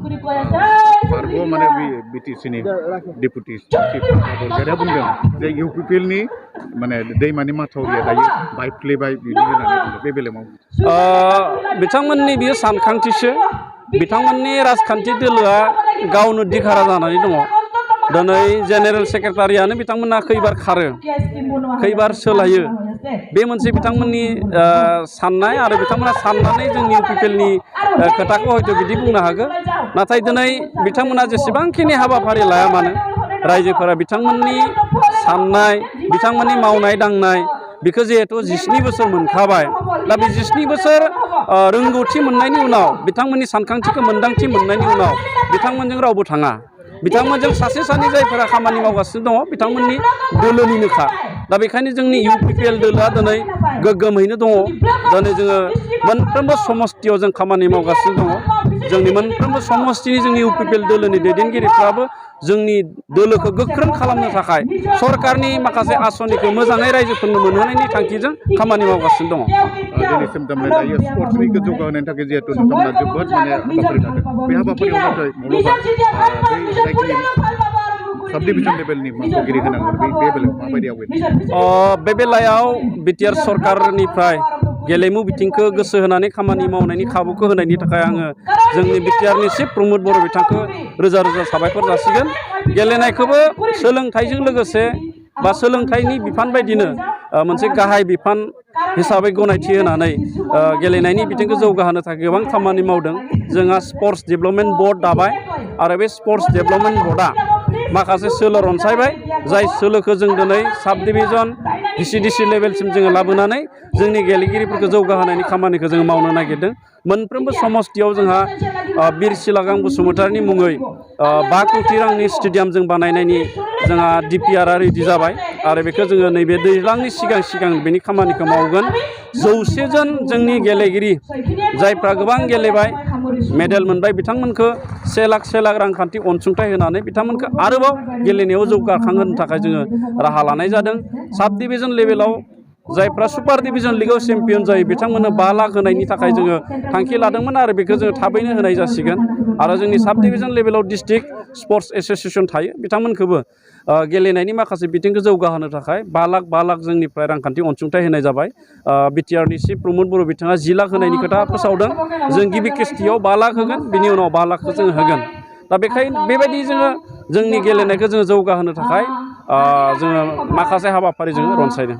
बारग' माने बिटिसिनि डेपुटि चिफ बरगयारिया बुंदों जे UPPL नि माने दैमानि माथावरिया दायो बायफ्लेबाय बिदि होननानै बुंदों बे बेलायाव बिथांमोननि बियो सानखांथिसो बिथांमोननि राजखान्थि दोलोआ गावनो दिखारा जानानै दङ दिनै जेनेरेल सेक्रेटारियानो बिथांमोना खैबार खारो खैबार सोलायो बे मोनसे बिथांमोननि साननाय आरो बिथांमोना साननानै जोंनि UPPL नि खोथाखौ हयथ' बिदि बुंनो हागोन नाथाय दिनै बिथांमोना जेसेबांखिनि हाबाफारि लाया मानो रायजोफोरा बिथांमोननि साननाय बिथांमोननि मावनाय दांनाय बेखौ जिहेतु 17 बोसोर मोनखाबाय दा बे 17 बोसोर रोंगौथि मोननायनि उनाव बिथांमोननि सानखांथिखौ मोनदांथि मोननायनि उनाव बिथांमोनजों रावबो थाङा बिथांमोनजों सासे सानै जायफोरा खामानि मावगासिनो दङ बिथांमोननि दोलोनिनोखा दा बेखायनो जोंनि UPPL दोलोआ दिनै गोग्गोमैनो दङ दिनै जोङो मोनफ्रोमबो समस्थियाव जों खामानि मावगासिनो दङ जोंनि मोनफ्रोमबो समस्थिनि जोंनि UPPL दोलोनि दैदेनगिरिफ्राबो जोंनि दोलोखौ गोख्रों खालामनो थाखाय सरकारनि माखासे आसनिखौ मोजाङै रायजोफोरनो मोनहोनायनि थांखिजों खामानि मावगासिनो दङ दिनैसिम थारमाने दायो स्पर्ट्सनि जौगाहोनायनि थाखाय जिहेतु नोंथांमोना जोबोद माने हाबाफारि लादों बे हाबाफारियाव नाथाय मुलुगाव साब डिभिजन लेभेलनि मावगिरि होनांगोन बे बेलायाव माबायदि आवगायदों बे बेलायाव BTR सरकारनिफ्राय गेलेमु बिथिंखौ गोसो होनानै खामानि मावनायनि खाबुखौ होनायनि थाखाय आङो जोंनि BTRनि चिफ प्रमद बर' बिथांखौ रोजा रोजा साबायखर जासिगोन गेलेनायखौबो सोलोंथाइजों लोगोसे बा सोलोंथाइनि बिफान बायदिनो मोनसे गाहाय बिफान हिसाबै गनायथि होनानै गेलेनायनि बिथिंखौ जौगाहोनो थाखाय गोबां खामानि मावदों जोंहा स्पर्ट्स डेभेलपमेन्ट बर्ड दाबाय आरो बे स्पर्ट्स डेभेलपमेन्ट बर्डआ माखासे सोलो रनसायबाय जाय सोलोखौ जों दिनै साब डिभिजन VCDC लेभेलसिम जोङो लाबोनानै जोंनि गेलेगिरिफोरखौ जौगाहोनायनि खामानिखौ जोङो मावनो नागिरदों मोनफ्रोमबो समस्थियाव जोंहा बिर सिलागां बसुमतारिनि मुङै 5 कोटि रांनि स्टेडियाम जों बानायनायनि जोंहा DPR रेडि जाबाय आरो बेखौ जोङो नैबे दैज्लांनि सिगां बेनि खामानिखौ मावगोन 100 जन जोंनि गेलेगिरि जायफ्रा गोबां गेलेबाय मेडेल मोनबाय बिथांमोनखौ 1 लाख रांखान्थि अनसुंथाइ होनानै बिथांमोनखौ आरोबाव गेलेनायाव जौगाखांहोनो थाखाय जोङो राहा लानाय जादों साब डिभिजन लेभेलाव जायफ्रा सुपार डिभिजन लिगाव चेम्पियन जायो बिथांमोननो 5 लाख होनायनि थाखाय जोङो थांखि लादोंमोन आरो बेखौ जोङो थाबैनो होनाय जासिगोन आरो जोंनि साब डिभिजन लेभेलाव डिस्ट्रिक्ट स्पर्ट्स एसोसिएशन थायो बिथांमोनखौबो गेलेनायनि माखासे बिथिंखौ जौगाहोनो थाखाय 5 लाख जोंनिफ्राय रांखान्थि अनसुंथाइ होनाय जाबाय BTRनि चिफ प्रमद बर' बिथाङा 10 लाख होनायनि खोथा फोसावदों जों गिबि किस्तियाव 5 लाख होगोन बिनि उनाव 5 लाखखौ जोङो होगोन दा बेखायनो बेबायदि जोङो जोंनि गेलेनायखौ जोङो जौगाहोनो थाखाय जोङो माखासे हाबाफारि जोङो रनसायदों